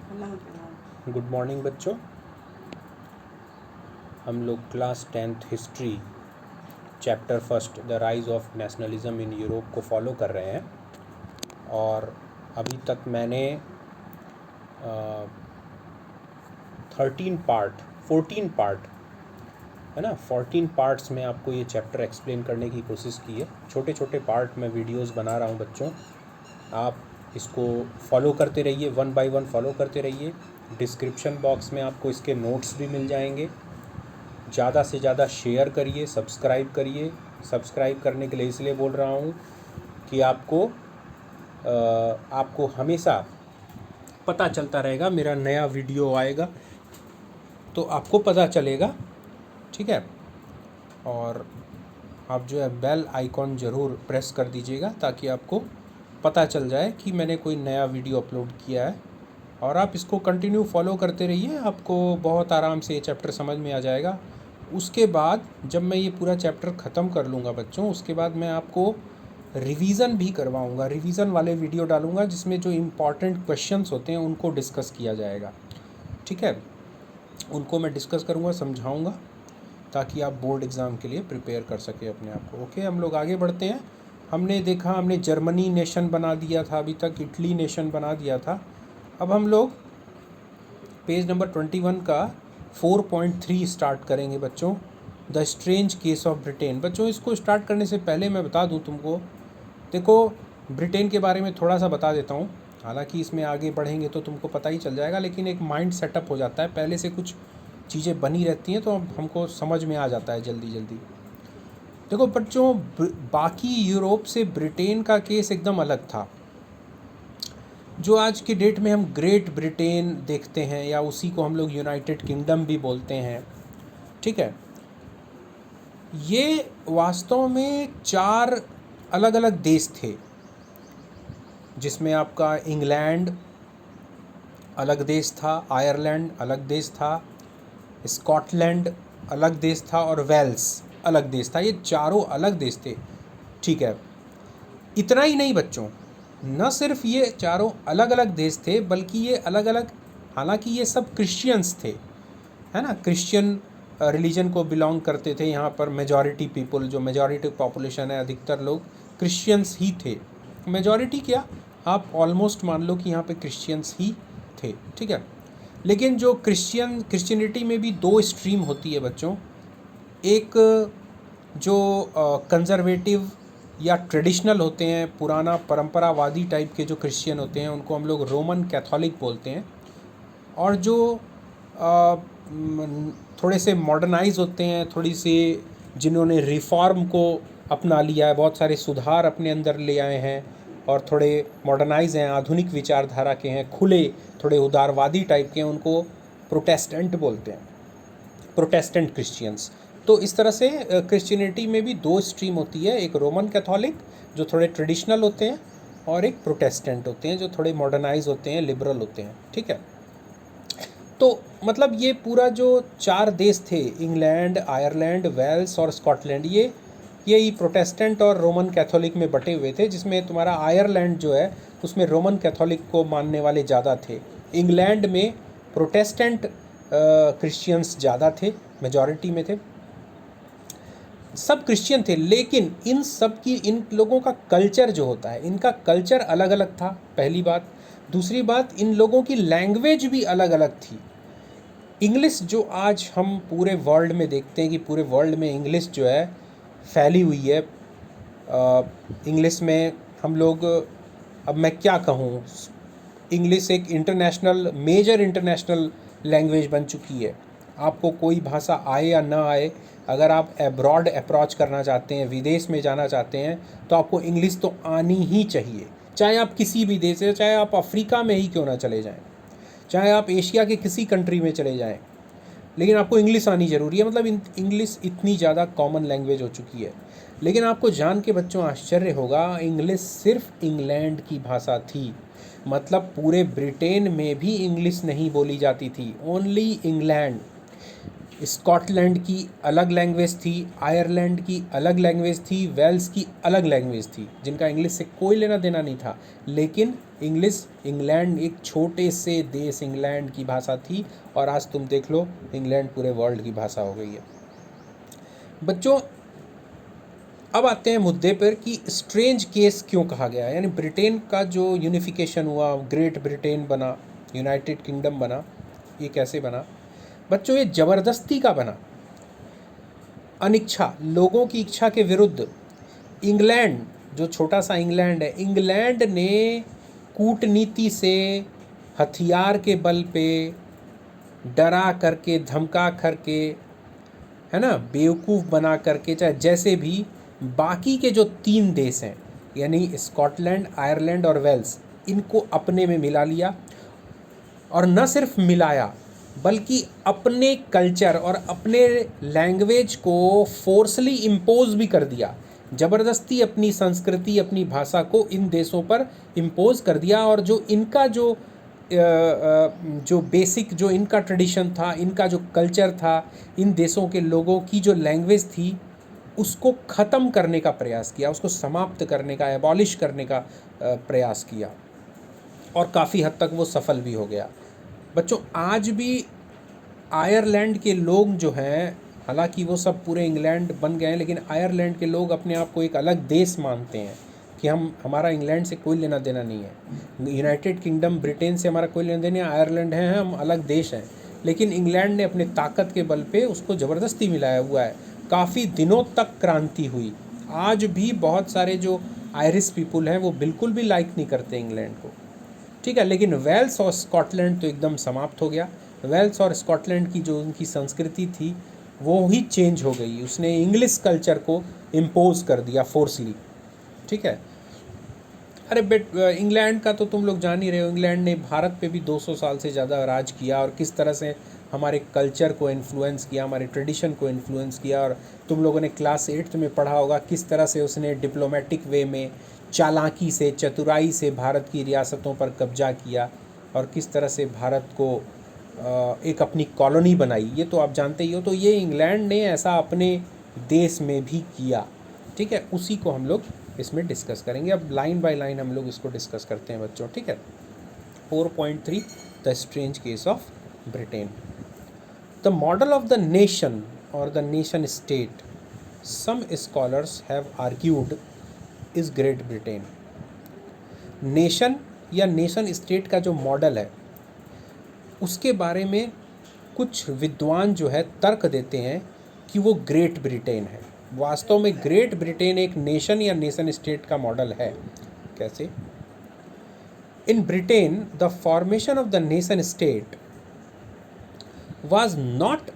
Good morning बच्चों। हम लोग class 10th history chapter first the rise of nationalism in Europe को follow कर रहे हैं और अभी तक मैंने 14 पार्ट है ना 14 पार्ट्स में आपको ये चैप्टर एक्सप्लेन करने की कोशिश की है। छोटे छोटे पार्ट में वीडियोस बना रहा हूँ बच्चों, आप इसको फॉलो करते रहिए, 1 बाय 1 फॉलो करते रहिए। डिस्क्रिप्शन बॉक्स में आपको इसके नोट्स भी मिल जाएंगे। ज़्यादा से ज़्यादा शेयर करिए, सब्सक्राइब करिए। सब्सक्राइब करने के लिए इसलिए बोल रहा हूँ कि आपको हमेशा पता चलता रहेगा, मेरा नया वीडियो आएगा तो आपको पता चलेगा, ठीक है। और आप जो है बेल आइकॉन ज़रूर प्रेस कर दीजिएगा ताकि आपको पता चल जाए कि मैंने कोई नया वीडियो अपलोड किया है। और आप इसको कंटिन्यू फॉलो करते रहिए, आपको बहुत आराम से ये चैप्टर समझ में आ जाएगा। उसके बाद जब मैं ये पूरा चैप्टर ख़त्म कर लूँगा बच्चों, उसके बाद मैं आपको रिवीज़न भी करवाऊँगा, रिवीज़न वाले वीडियो डालूँगा जिसमें जो इम्पॉर्टेंट क्वेश्चंस होते हैं उनको डिस्कस किया जाएगा, ठीक है। उनको मैं डिस्कस करूँगा, समझाऊँगा ताकि आप बोर्ड एग्ज़ाम के लिए प्रिपेयर कर सकें अपने आप को। ओके, हम लोग आगे बढ़ते हैं। हमने देखा, हमने जर्मनी नेशन बना दिया था, अभी तक इटली नेशन बना दिया था। अब हम लोग पेज नंबर 21 का 4.3 स्टार्ट करेंगे बच्चों, the strange case of Britain. बच्चों इसको स्टार्ट करने से पहले मैं बता दूं तुमको, देखो ब्रिटेन के बारे में थोड़ा सा बता देता हूं। हालांकि इसमें आगे बढ़ेंगे तो तुमको पता ही चल जाएगा, लेकिन एक माइंड सेटअप हो जाता है, पहले से कुछ चीज़ें बनी रहती हैं तो अब हमको समझ में आ जाता है जल्दी जल्दी। देखो बच्चों, बाकी यूरोप से ब्रिटेन का केस एकदम अलग था। जो आज की डेट में हम ग्रेट ब्रिटेन देखते हैं या उसी को हम लोग यूनाइटेड किंगडम भी बोलते हैं, ठीक है। ये वास्तव में 4 अलग अलग देश थे, जिसमें आपका इंग्लैंड अलग देश था, आयरलैंड अलग देश था, स्कॉटलैंड अलग देश था और वेल्स अलग देश था। ये चारों अलग देश थे, ठीक है। इतना ही नहीं बच्चों, न सिर्फ ये चारों अलग अलग देश थे बल्कि ये अलग अलग, हालांकि ये सब क्रिश्चियंस थे, है ना, क्रिश्चियन रिलीजन को बिलोंग करते थे। यहाँ पर मेजॉरिटी पीपल, जो मेजॉरिटी पॉपुलेशन है, अधिकतर लोग क्रिश्चियंस ही थे। मेजॉरिटी क्या, आप ऑलमोस्ट मान लो कि यहाँ पे क्रिश्चियंस ही थे, ठीक है। लेकिन जो क्रिश्चियनिटी में भी 2 स्ट्रीम होती है बच्चों। एक जो कंजर्वेटिव या ट्रेडिशनल होते हैं, पुराना परंपरावादी टाइप के जो क्रिश्चियन होते हैं, उनको हम लोग रोमन कैथोलिक बोलते हैं। और जो थोड़े से मॉडर्नाइज होते हैं, थोड़ी से जिन्होंने रिफॉर्म को अपना लिया है, बहुत सारे सुधार अपने अंदर ले आए हैं और थोड़े मॉडर्नाइज हैं, आधुनिक विचारधारा के हैं, खुले थोड़े उदारवादी टाइप के हैं, उनको प्रोटेस्टेंट बोलते हैं, प्रोटेस्टेंट क्रिश्चियंस। तो इस तरह से क्रिश्चियनिटी में भी 2 स्ट्रीम होती है, एक रोमन कैथोलिक जो थोड़े ट्रेडिशनल होते हैं और एक प्रोटेस्टेंट होते हैं जो थोड़े मॉडर्नाइज होते हैं, लिबरल होते हैं, ठीक है। तो मतलब ये पूरा जो 4 देश थे, इंग्लैंड, आयरलैंड, वेल्स और स्कॉटलैंड, ये प्रोटेस्टेंट और रोमन कैथोलिक में बटे हुए थे, जिसमें तुम्हारा आयरलैंड जो है उसमें रोमन कैथोलिक को मानने वाले ज़्यादा थे। इंग्लैंड में प्रोटेस्टेंट क्रिश्चियंस ज़्यादा थे, मेजॉरिटी में थे, सब क्रिश्चियन थे। लेकिन इन सब की, इन लोगों का कल्चर जो होता है, इनका कल्चर अलग अलग था, पहली बात। दूसरी बात, इन लोगों की लैंग्वेज भी अलग अलग थी। इंग्लिश जो आज हम पूरे वर्ल्ड में देखते हैं कि पूरे वर्ल्ड में इंग्लिश जो है फैली हुई है, इंग्लिश में हम लोग, अब मैं क्या कहूँ, इंग्लिश एक इंटरनेशनल, मेजर इंटरनेशनल लैंग्वेज बन चुकी है। आपको कोई भाषा आए या ना आए, अगर आप अब्रॉड अप्रोच करना चाहते हैं, विदेश में जाना चाहते हैं, तो आपको इंग्लिश तो आनी ही चाहिए। चाहे आप किसी भी देश से, चाहे आप अफ्रीका में ही क्यों ना चले जाएं, चाहे आप एशिया के किसी कंट्री में चले जाएं, लेकिन आपको इंग्लिश आनी ज़रूरी है। मतलब इंग्लिश इतनी ज़्यादा कॉमन लैंग्वेज हो चुकी है। लेकिन आपको जान के बच्चों आश्चर्य होगा, इंग्लिश सिर्फ इंग्लैंड की भाषा थी। मतलब पूरे ब्रिटेन में भी इंग्लिश नहीं बोली जाती थी, ओनली इंग्लैंड। स्कॉटलैंड की अलग लैंग्वेज थी, आयरलैंड की अलग लैंग्वेज थी, वेल्स की अलग लैंग्वेज थी, जिनका इंग्लिश से कोई लेना देना नहीं था। लेकिन इंग्लिश, इंग्लैंड एक छोटे से देश इंग्लैंड की भाषा थी और आज तुम देख लो इंग्लैंड पूरे वर्ल्ड की भाषा हो गई है। बच्चों अब आते हैं मुद्दे पर कि स्ट्रेंज केस क्यों कहा गया, यानी ब्रिटेन का जो यूनिफिकेशन हुआ, ग्रेट ब्रिटेन बना, यूनाइटेड किंगडम बना, ये कैसे बना? बच्चों ये ज़बरदस्ती का बना, अनिच्छा, लोगों की इच्छा के विरुद्ध। इंग्लैंड, जो छोटा सा इंग्लैंड है, इंग्लैंड ने कूटनीति से, हथियार के बल पे, डरा करके, धमका करके, है ना, बेवकूफ़ बना करके, चाहे जैसे भी, बाकी के जो 3 देश हैं यानी स्कॉटलैंड, आयरलैंड और वेल्स, इनको अपने में मिला लिया। और न सिर्फ मिलाया बल्कि अपने कल्चर और अपने लैंग्वेज को फोर्सली इम्पोज भी कर दिया, ज़बरदस्ती अपनी संस्कृति, अपनी भाषा को इन देशों पर इम्पोज कर दिया। और जो इनका जो बेसिक, जो इनका ट्रेडिशन था, इनका जो कल्चर था, इन देशों के लोगों की जो लैंग्वेज थी, उसको ख़त्म करने का प्रयास किया, उसको समाप्त करने का, एबॉलिश करने का प्रयास किया और काफ़ी हद तक वो सफल भी हो गया। बच्चों आज भी आयरलैंड के लोग जो हैं, हालांकि वो सब पूरे इंग्लैंड बन गए हैं, लेकिन आयरलैंड के लोग अपने आप को एक अलग देश मानते हैं कि हमारा इंग्लैंड से कोई लेना देना नहीं है, यूनाइटेड किंगडम ब्रिटेन से हमारा कोई लेना देना नहीं है, आयरलैंड है, हम अलग देश हैं। लेकिन इंग्लैंड ने अपने ताकत के बल पे उसको ज़बरदस्ती मिलाया हुआ है। काफ़ी दिनों तक क्रांति हुई। आज भी बहुत सारे जो आयरिश पीपुल हैं वो बिल्कुल भी लाइक नहीं करते इंग्लैंड को, ठीक है। लेकिन वेल्स और स्कॉटलैंड तो एकदम समाप्त हो गया। वेल्स और स्कॉटलैंड की जो उनकी संस्कृति थी वो ही चेंज हो गई, उसने इंग्लिश कल्चर को इम्पोज कर दिया फोर्सली, ठीक है। अरे इंग्लैंड का तो तुम लोग जान ही रहे हो, इंग्लैंड ने भारत पे भी 200 साल से ज़्यादा राज किया और किस तरह से हमारे कल्चर को इन्फ्लुएंस किया, हमारे ट्रेडिशन को इन्फ्लुएंस किया। और तुम लोगों ने क्लास 8th में पढ़ा होगा किस तरह से उसने डिप्लोमेटिक वे में, चालाकी से, चतुराई से भारत की रियासतों पर कब्जा किया और किस तरह से भारत को एक अपनी कॉलोनी बनाई, ये तो आप जानते ही हो। तो ये इंग्लैंड ने ऐसा अपने देश में भी किया, ठीक है। उसी को हम लोग इसमें डिस्कस करेंगे। अब लाइन बाय लाइन हम लोग इसको डिस्कस करते हैं बच्चों, ठीक है। 4.3 the strange case of Britain. The model of the nation और the nation state, some scholars have argued, is Great Britain. Nation या नेशन स्टेट का जो मॉडल है उसके बारे में कुछ विद्वान जो है तर्क देते हैं कि वो ग्रेट ब्रिटेन है। वास्तव में ग्रेट ब्रिटेन एक नेशन या नेशन स्टेट का मॉडल है। कैसे? In Britain the formation of the nation state was not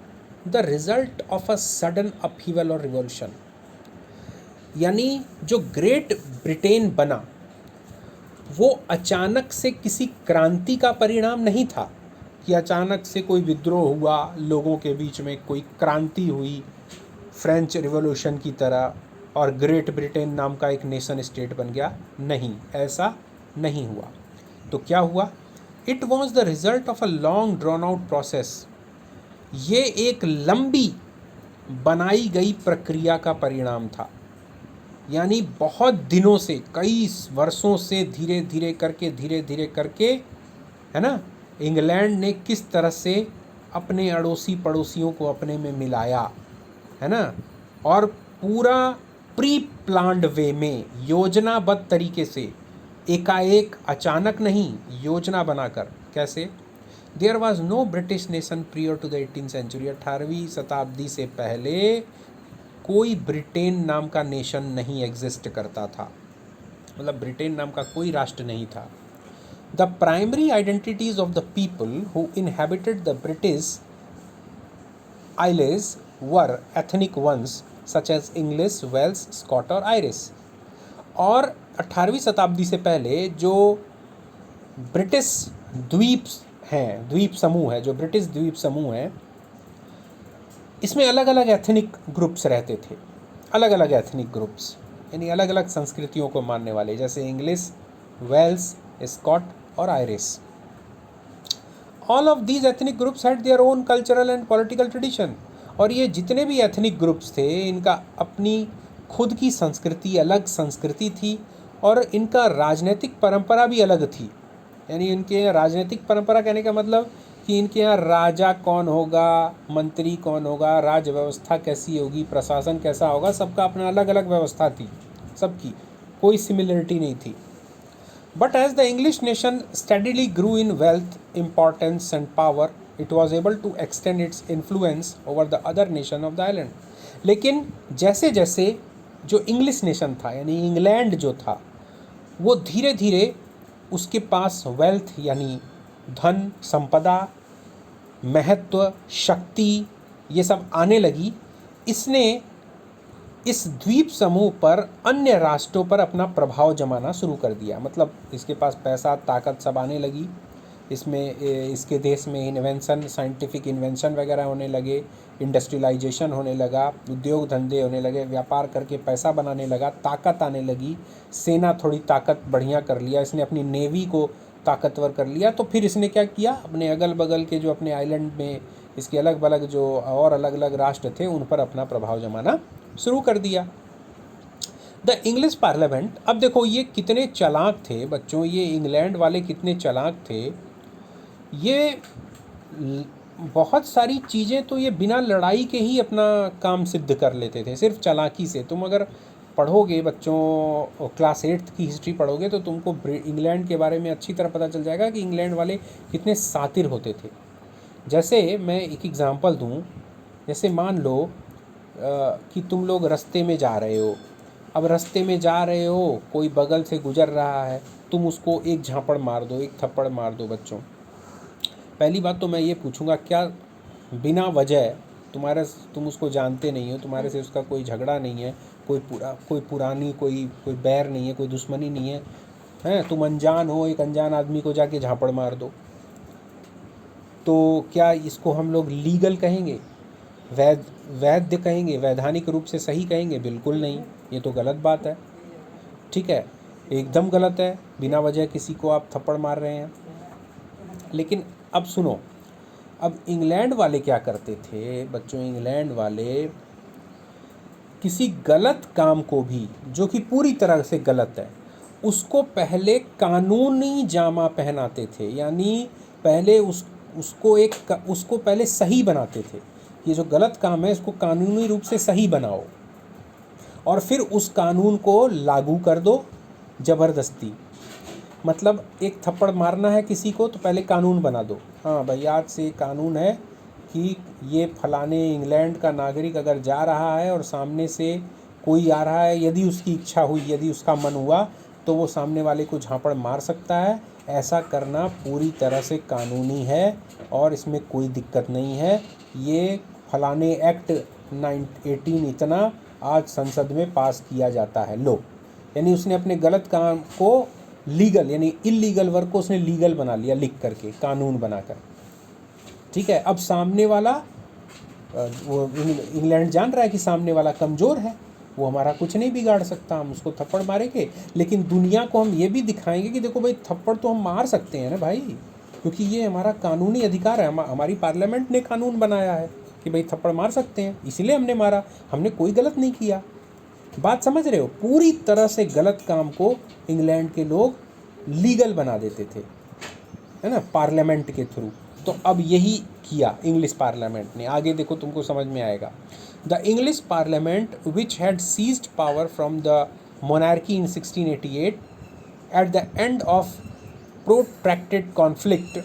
the result of a sudden upheaval or revolution। यानी जो ग्रेट ब्रिटेन बना वो अचानक से किसी क्रांति का परिणाम नहीं था कि अचानक से कोई विद्रोह हुआ, लोगों के बीच में कोई क्रांति हुई फ्रेंच रिवॉल्यूशन की तरह और ग्रेट ब्रिटेन नाम का एक नेशन स्टेट बन गया। नहीं, ऐसा नहीं हुआ। तो क्या हुआ? It was the result of a long drawn out process. ये एक लंबी बनाई गई प्रक्रिया का परिणाम था। यानी बहुत दिनों से, कई वर्षों से धीरे धीरे करके, है ना, इंग्लैंड ने किस तरह से अपने अड़ोसी पड़ोसियों को अपने में मिलाया, है ना, और पूरा प्री प्लान्ड वे में, योजनाबद्ध तरीके से, एकाएक अचानक नहीं, योजना बनाकर। कैसे? There was no British nation prior to the 18th century. 18वीं शताब्दी से पहले कोई ब्रिटेन नाम का नेशन नहीं एग्जिस्ट करता था, मतलब ब्रिटेन नाम का कोई राष्ट्र नहीं था। The primary identities of the people who inhabited the British isles were ethnic ones such as English, Welsh, Scot और आयरिश। और 18वीं शताब्दी से पहले जो ब्रिटिश द्वीप हैं, द्वीप समूह है, जो ब्रिटिश द्वीप समूह हैं, इसमें अलग अलग एथनिक ग्रुप्स रहते थे। अलग अलग एथनिक ग्रुप्स यानी अलग अलग संस्कृतियों को मानने वाले, जैसे इंग्लिश, वेल्स, स्कॉट और Irish. All of these ethnic groups had their own cultural and political tradition. और ये जितने भी एथनिक ग्रुप्स थे, इनका अपनी खुद की संस्कृति, अलग संस्कृति थी और इनका राजनीतिक परंपरा भी अलग थी। यानी इनके यहाँ राजनीतिक परंपरा कहने का मतलब कि इनके यहाँ राजा कौन होगा, मंत्री कौन होगा, राज व्यवस्था कैसी होगी, प्रशासन कैसा होगा, सबका अपना अलग अलग व्यवस्था थी सबकी, कोई सिमिलरिटी नहीं थी. But as the English nation steadily grew in wealth, importance and power, it was able to extend its influence over the other nation of the island. लेकिन जैसे जैसे जो इंग्लिश नेशन था यानी इंग्लैंड जो था वो धीरे धीरे उसके पास वेल्थ यानी धन, संपदा, महत्व, शक्ति ये सब आने लगी, इसने इस द्वीप समूह पर अन्य राष्ट्रों पर अपना प्रभाव जमाना शुरू कर दिया. मतलब इसके पास पैसा, ताकत सब आने लगी. इसमें इसके देश में इन्वेंशन, साइंटिफिक इन्वेंशन वगैरह होने लगे, इंडस्ट्रियलाइजेशन होने लगा, उद्योग धंधे होने लगे, व्यापार करके पैसा बनाने लगा, ताकत आने लगी, सेना थोड़ी ताकत बढ़िया कर लिया, इसने अपनी नेवी को ताकतवर कर लिया. तो फिर इसने क्या किया, अपने अगल बगल के जो अपने आइलैंड में इसके अलग अलग जो और अलग अलग राष्ट्र थे उन पर अपना प्रभाव जमाना शुरू कर दिया. द इंग्लिश पार्लियामेंट, अब देखो ये कितने चालाक थे बच्चों, ये इंग्लैंड वाले कितने चालाक थे. ये बहुत सारी चीज़ें तो ये बिना लड़ाई के ही अपना काम सिद्ध कर लेते थे, सिर्फ चालाकी से. तुम अगर पढ़ोगे बच्चों, क्लास 8 की हिस्ट्री पढ़ोगे तो तुमको इंग्लैंड के बारे में अच्छी तरह पता चल जाएगा कि इंग्लैंड वाले कितने शातिर होते थे. जैसे मैं एक एग्ज़ाम्पल दूँ, जैसे मान लो कि तुम लोग रास्ते में जा रहे हो. अब रास्ते में जा रहे हो, कोई बगल से गुजर रहा है, तुम उसको एक झापड़ मार दो, एक थप्पड़ मार दो. बच्चों पहली बात तो मैं ये पूछूंगा, क्या बिना वजह तुम उसको जानते नहीं हो, तुम्हारे से उसका कोई झगड़ा नहीं है, कोई पुरानी कोई बैर नहीं है, कोई दुश्मनी नहीं है, हैं, तुम अनजान हो, एक अनजान आदमी को जाके झापड़ मार दो, तो क्या इसको हम लोग लीगल कहेंगे, वैध कहेंगे, वैधानिक रूप से सही कहेंगे? बिल्कुल नहीं, ये तो गलत बात है. ठीक है, एकदम गलत है, बिना वजह किसी को आप थप्पड़ मार रहे हैं. लेकिन अब सुनो, अब इंग्लैंड वाले क्या करते थे बच्चों, इंग्लैंड वाले किसी गलत काम को भी, जो कि पूरी तरह से गलत है, उसको पहले कानूनी जामा पहनाते थे. यानी पहले उसको पहले सही बनाते थे. ये जो गलत काम है इसको कानूनी रूप से सही बनाओ और फिर उस कानून को लागू कर दो ज़बरदस्ती. मतलब एक थप्पड़ मारना है किसी को तो पहले कानून बना दो, हाँ भाई आज से कानून है कि ये फलाने इंग्लैंड का नागरिक अगर जा रहा है और सामने से कोई आ रहा है, यदि उसकी इच्छा हुई, यदि उसका मन हुआ तो वो सामने वाले को झापड़ मार सकता है. ऐसा करना पूरी तरह से कानूनी है और इसमें कोई दिक्कत नहीं है. ये फलाने एक्ट 18 इतना आज संसद में पास किया जाता है. लो, यानी उसने अपने गलत काम को लीगल, यानी इलीगल वर्क को उसने लीगल बना लिया, लिख करके, कानून बनाकर. ठीक है, अब सामने वाला, वो इंग्लैंड जान रहा है कि सामने वाला कमज़ोर है, वो हमारा कुछ नहीं बिगाड़ सकता, हम उसको थप्पड़ मारेंगे. लेकिन दुनिया को हम ये भी दिखाएंगे कि देखो भाई थप्पड़ तो हम मार सकते हैं ना भाई, क्योंकि ये हमारा कानूनी अधिकार है. हमारी पार्लियामेंट ने कानून बनाया है कि भाई थप्पड़ मार सकते हैं, इसलिए हमने मारा, हमने कोई गलत नहीं किया. बात समझ रहे हो? पूरी तरह से गलत काम को इंग्लैंड के लोग लीगल बना देते थे, है ना, पार्लियामेंट के थ्रू. तो अब यही किया इंग्लिश पार्लियामेंट ने. आगे देखो, तुमको समझ में आएगा. The English parliament which had seized power from the monarchy in 1688 at the end of protracted conflict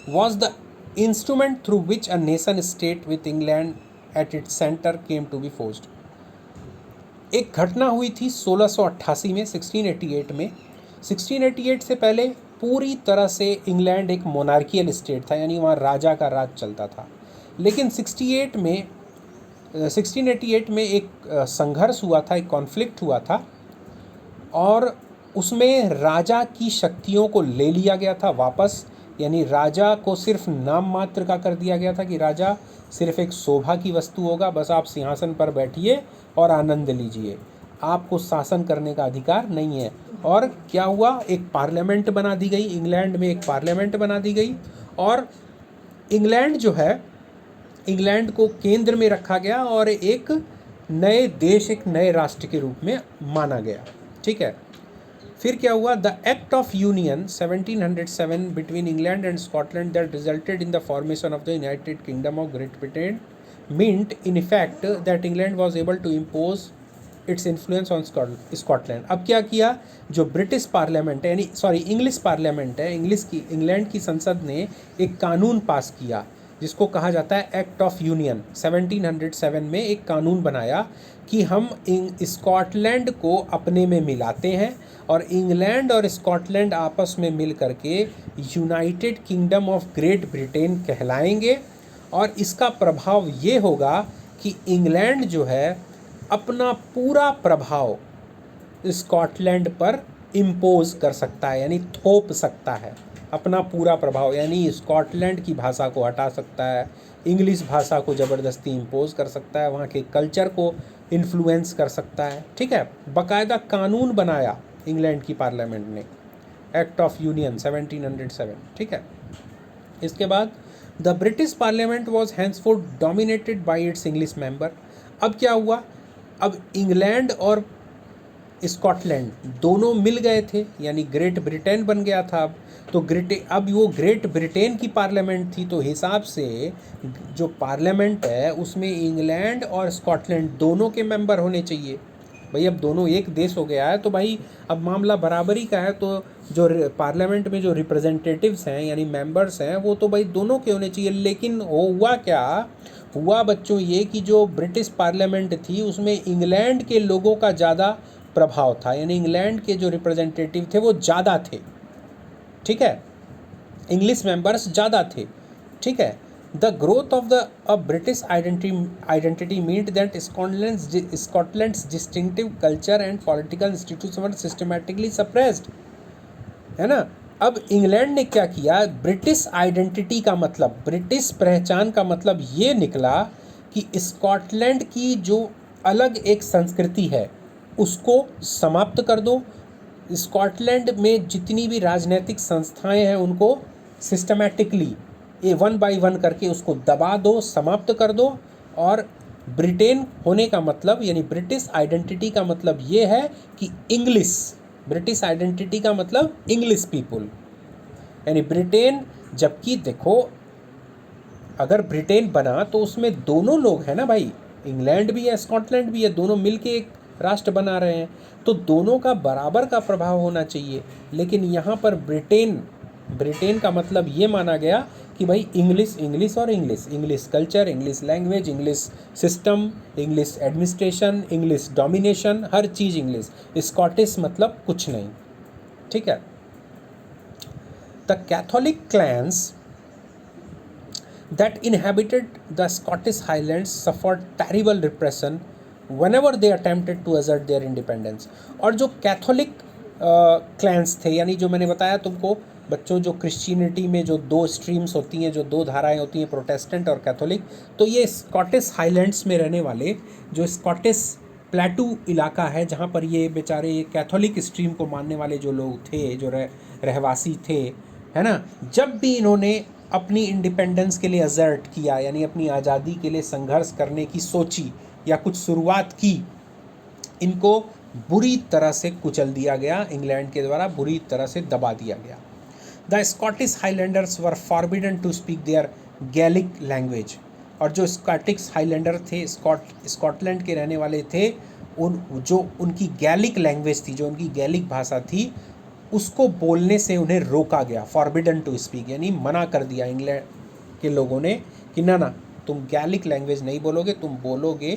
was the instrument through which a nation state with England at its center came to be forged. एक घटना हुई थी 1688 में, 1688 में. 1688 से पहले पूरी तरह से इंग्लैंड एक मोनार्कियल स्टेट था, यानी वहाँ राजा का राज चलता था. लेकिन 1688 में एक संघर्ष हुआ था, एक कॉन्फ्लिक्ट हुआ था और उसमें राजा की शक्तियों को ले लिया गया था वापस. यानी राजा को सिर्फ नाम मात्र का कर दिया गया था कि राजा सिर्फ एक शोभा की वस्तु होगा, बस आप सिंहासन पर बैठिए और आनंद लीजिए, आपको शासन करने का अधिकार नहीं है. और क्या हुआ, एक पार्लियामेंट बना दी गई, इंग्लैंड में एक पार्लियामेंट बना दी गई और इंग्लैंड जो है, इंग्लैंड को केंद्र में रखा गया और एक नए देश, एक नए राष्ट्र के रूप में माना गया. ठीक है, फिर क्या हुआ, the act of union 1707 between England and Scotland that resulted in the formation of the United Kingdom of Great Britain meant in effect that England was able to impose its influence on Scotland. अब क्या किया, जो British parliament है, यानी sorry English parliament है, England की संसद ने एक कानून पास किया जिसको कहा जाता है एक्ट ऑफ यूनियन। 1707 में एक कानून बनाया कि हम स्कॉटलैंड को अपने में मिलाते हैं और इंग्लैंड और स्कॉटलैंड आपस में मिल करके United Kingdom of Great Britain कहलाएंगे। और इसका प्रभाव ये होगा कि इंग्लैंड जो है अपना पूरा प्रभाव स्कॉटलैंड पर इम्पोज कर सकता है, यानी थोप सकता है अपना पूरा प्रभाव, यानी स्कॉटलैंड की भाषा को हटा सकता है, इंग्लिश भाषा को ज़बरदस्ती इम्पोज कर सकता है, वहाँ के कल्चर को इन्फ्लुएंस कर सकता है। ठीक है, बाकायदा कानून बनाया इंग्लैंड की पार्लियामेंट ने, एक्ट ऑफ यूनियन 1707। ठीक है, इसके बाद the British parliament was henceforth dominated by its English member. अब क्या हुआ, अब इंग्लैंड और स्कॉटलैंड दोनों मिल गए थे, यानी ग्रेट ब्रिटेन बन गया था। अब वो ग्रेट ब्रिटेन की पार्लियामेंट थी, तो हिसाब से जो पार्लियामेंट है उसमें इंग्लैंड और स्कॉटलैंड दोनों के मेंबर होने चाहिए। भाई अब दोनों एक देश हो गया है तो भाई अब मामला बराबरी का है, तो जो पार्लियामेंट में जो रिप्रेजेंटेटिव्स हैं यानी मेंबर्स हैं वो तो भाई दोनों के होने चाहिए। लेकिन हुआ क्या, हुआ बच्चों ये कि जो ब्रिटिश पार्लियामेंट थी उसमें इंग्लैंड के लोगों का ज़्यादा प्रभाव था, यानी इंग्लैंड के जो रिप्रेजेंटेटिव थे वो ज़्यादा थे। ठीक है, इंग्लिश मेंबर्स ज़्यादा थे। ठीक है, the growth of the British identity meant that Scotland's distinctive culture and political institution were systematically suppressed, है ना। अब इंग्लैंड ने क्या किया, ब्रिटिश आइडेंटिटी का मतलब, ब्रिटिश पहचान का मतलब ये निकला कि स्कॉटलैंड की जो अलग एक संस्कृति है उसको समाप्त कर दो, स्कॉटलैंड में जितनी भी राजनीतिक संस्थाएं हैं उनको सिस्टमैटिकली वन बाय वन करके उसको दबा दो, समाप्त कर दो। और ब्रिटेन होने का मतलब यानी ब्रिटिश आइडेंटिटी का मतलब ये है कि इंग्लिश, ब्रिटिश आइडेंटिटी का मतलब इंग्लिश पीपुल, यानी ब्रिटेन। जबकि देखो अगर ब्रिटेन बना तो उसमें दोनों लोग हैं ना भाई, इंग्लैंड भी है स्कॉटलैंड भी है, दोनों मिलके एक राष्ट्र बना रहे हैं, तो दोनों का बराबर का प्रभाव होना चाहिए। लेकिन यहाँ पर ब्रिटेन का मतलब ये माना गया कि भाई इंग्लिश और English culture, English language, English system, English administration, English domination, हर चीज़ इंग्लिश, स्कॉटिश मतलब कुछ नहीं। ठीक है, the Catholic clans that inhabited the Scottish Highlands suffered terrible repression whenever they attempted to assert their independence। और जो कैथोलिक क्लैंस थे, यानी जो मैंने बताया तुमको बच्चों, जो क्रिश्चियनिटी में जो दो स्ट्रीम्स होती हैं, जो दो धाराएं होती हैं, प्रोटेस्टेंट और कैथोलिक, तो ये स्कॉटिश हाईलैंड्स में रहने वाले जो स्कॉटिश प्लेटू इलाका है जहाँ पर ये बेचारे कैथोलिक स्ट्रीम को मानने वाले जो लोग थे, जो रहवासी थे, है ना, जब भी इन्होंने अपनी इंडिपेंडेंस के लिए असर्ट किया, यानी अपनी आज़ादी के लिए संघर्ष करने की सोची या कुछ शुरुआत की, इनको बुरी तरह से कुचल दिया गया, इंग्लैंड के द्वारा बुरी तरह से दबा दिया गया। The Scottish highlanders were forbidden to speak their Gaelic language. और जो स्कॉटिश हाईलैंडर थे, स्कॉटलैंड के रहने वाले थे, जो उनकी गैलिक लैंग्वेज थी, जो उनकी गैलिक भाषा थी, उसको बोलने से उन्हें रोका गया। फॉरबिडन टू स्पीक यानी मना कर दिया इंग्लैंड के लोगों ने कि ना तुम गैलिक लैंग्वेज नहीं बोलोगे, तुम बोलोगे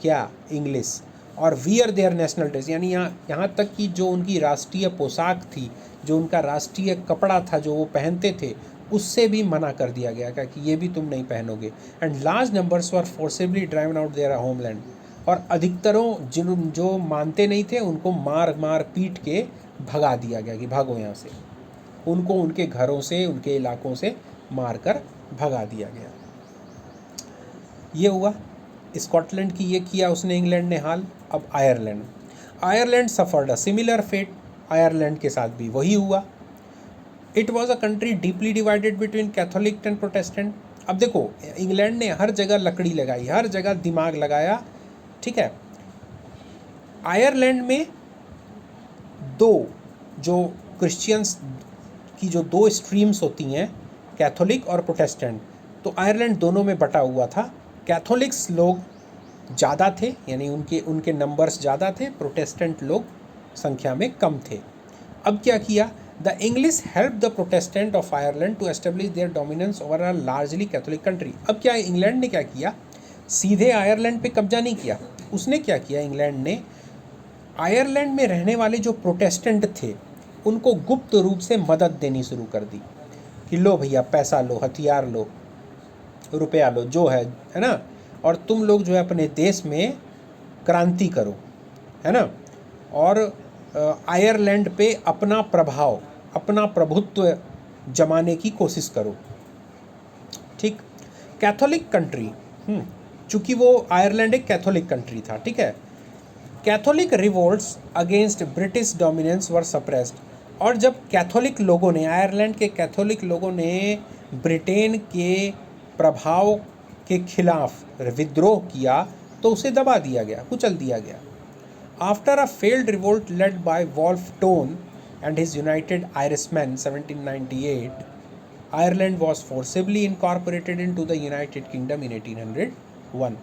क्या, इंग्लिश। और वियर देयर नेशनल ड्रेस, यानी यहाँ तक कि जो उनकी राष्ट्रीय पोशाक थी, जो उनका राष्ट्रीय कपड़ा था जो वो पहनते थे, उससे भी मना कर दिया गया कि ये भी तुम नहीं पहनोगे। And large numbers were forcibly driven out their homeland. और अधिकतरों जो मानते नहीं थे उनको मार पीट के भगा दिया गया कि भागो यहाँ से, उनको उनके घरों से, उनके इलाकों से मारकर भगा दिया गया। ये हुआ स्कॉटलैंड की, ये किया उसने इंग्लैंड ने हाल। अब Ireland suffered a similar fate, Ireland के साथ भी वही हुआ। It was a country deeply divided between Catholic and Protestant. अब देखो इंग्लैंड ने हर जगह लकड़ी लगाई, हर जगह दिमाग लगाया। ठीक है, आयरलैंड में दो जो क्रिश्चियंस की जो दो स्ट्रीम्स होती हैं, कैथोलिक और प्रोटेस्टेंट, तो आयरलैंड दोनों में बटा हुआ था। कैथोलिक्स लोग ज़्यादा थे, यानी उनके नंबर्स ज़्यादा थे, प्रोटेस्टेंट लोग संख्या में कम थे। अब क्या किया, the English help the Protestant of Ireland to establish their dominance over a largely Catholic country. अब क्या इंग्लैंड ने क्या किया, सीधे आयरलैंड पे कब्जा नहीं किया। उसने क्या किया, इंग्लैंड ने आयरलैंड में रहने वाले जो प्रोटेस्टेंट थे उनको गुप्त रूप से मदद देनी शुरू कर दी कि लो भैया पैसा लो, हथियार लो, रुपया लो, जो है ना, और तुम लोग जो है अपने देश में क्रांति करो, है ना, और आयरलैंड पे अपना प्रभाव, अपना प्रभुत्व जमाने की कोशिश करो। ठीक, कैथोलिक कंट्री, चूँकि वो आयरलैंड एक कैथोलिक कंट्री था, ठीक है, Catholic revolts against British dominance were suppressed. और जब कैथोलिक लोगों ने, आयरलैंड के कैथोलिक लोगों ने ब्रिटेन के प्रभाव के खिलाफ विद्रोह किया तो उसे दबा दिया गया, कुचल दिया गया। After a failed revolt led by Wolfe Tone and his United Irishman 1798, Ireland was forcibly incorporated into the United Kingdom in 1801.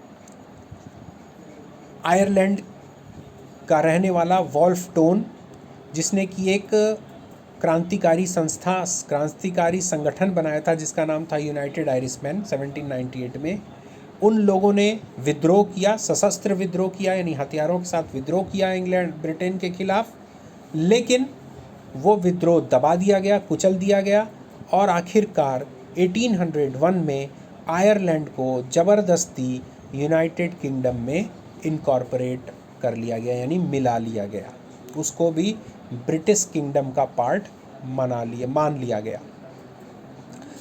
Ireland का रहने वाला वॉल्फ टोन, जिसने कि एक क्रांतिकारी संगठन बनाया था जिसका नाम था यूनाइटेड आयरिशमैन 1798 में, उन लोगों ने विद्रोह किया, सशस्त्र विद्रोह किया, यानी हथियारों के साथ विद्रोह किया इंग्लैंड ब्रिटेन के खिलाफ, लेकिन वो विद्रोह दबा दिया गया, कुचल दिया गया, और आखिरकार 1801 में आयरलैंड को ज़बरदस्ती यूनाइटेड किंगडम में इनकॉर्पोरेट कर लिया गया, यानी मिला लिया गया, उसको भी ब्रिटिश किंगडम का पार्ट मान लिया गया।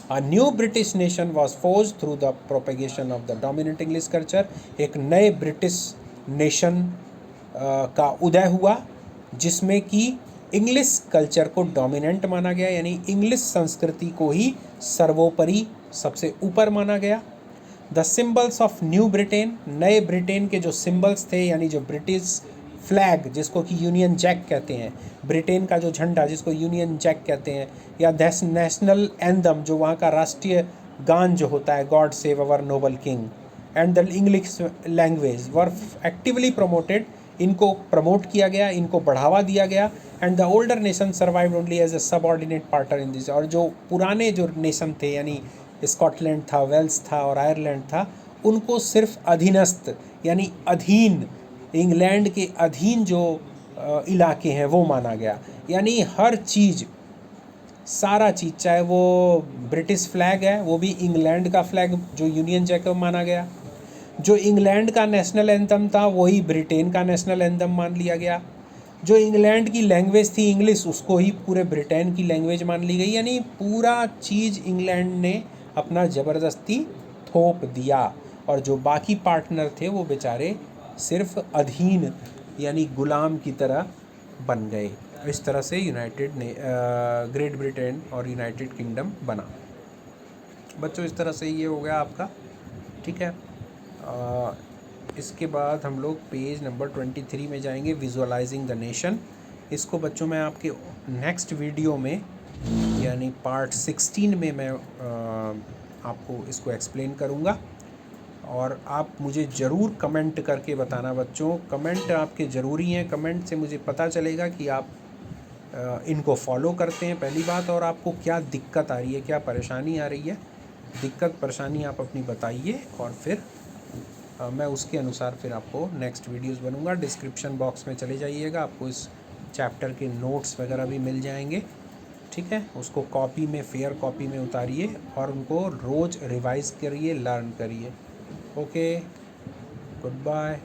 A new British nation was forged through the propagation of the dominant English culture. एक नए ब्रिटिश नेशन का उदय हुआ जिसमें कि इंग्लिश कल्चर को डोमिनेंट माना गया, यानी इंग्लिश संस्कृति को ही सर्वोपरि सबसे ऊपर माना गया। The symbols of new Britain, नए ब्रिटेन के जो सिम्बल्स थे, यानी जो ब्रिटिश फ्लैग जिसको कि यूनियन जैक कहते हैं, ब्रिटेन का जो झंडा जिसको यूनियन जैक कहते हैं, या नेशनल एंथम जो वहाँ का राष्ट्रीय गान जो होता है, God save our noble king, and the English language were actively promoted, इनको प्रमोट किया गया, इनको बढ़ावा दिया गया। And the older nation survive only as a subordinate partner in this, और जो पुराने जो नेशन थे, यानी स्कॉटलैंड था, वेल्स था और आयरलैंड था, उनको सिर्फ अधीनस्थ, यानी अधीन, इंग्लैंड के अधीन जो इलाके हैं वो माना गया। यानी हर चीज़, सारा चीज़, चाहे वो ब्रिटिश फ्लैग है वो भी इंग्लैंड का फ्लैग जो यूनियन जैक माना गया, जो इंग्लैंड का नेशनल एंथम था वही ब्रिटेन का नेशनल एंथम मान लिया गया, जो इंग्लैंड की लैंग्वेज थी इंग्लिश उसको ही पूरे ब्रिटेन की लैंग्वेज मान ली गई, यानी पूरा चीज़ इंग्लैंड ने अपना ज़बरदस्ती थोप दिया, और जो बाकी पार्टनर थे वो बेचारे सिर्फ अधीन यानी गुलाम की तरह बन गए। इस तरह से ग्रेट ब्रिटेन और यूनाइटेड किंगडम बना। बच्चों इस तरह से ये हो गया आपका, ठीक है। इसके बाद हम लोग पेज नंबर 23 में जाएंगे, विजुअलाइजिंग द नेशन। इसको बच्चों मैं आपके नेक्स्ट वीडियो में यानी पार्ट 16 में मैं आपको इसको एक्सप्लेन करूँगा, और आप मुझे ज़रूर कमेंट करके बताना बच्चों, कमेंट आपके ज़रूरी हैं, कमेंट से मुझे पता चलेगा कि आप इनको फॉलो करते हैं पहली बात, और आपको क्या दिक्कत आ रही है, क्या परेशानी आ रही है, दिक्कत परेशानी आप अपनी बताइए, और फिर मैं उसके अनुसार फिर आपको नेक्स्ट वीडियोस बनूंगा। डिस्क्रिप्शन बॉक्स में चले जाइएगा, आपको इस चैप्टर के नोट्स वगैरह भी मिल जाएंगे, ठीक है। उसको कॉपी में, फेयर कॉपी में उतारिए और उनको रोज़ रिवाइज़ करिए, लर्न करिए। Okay, good bye.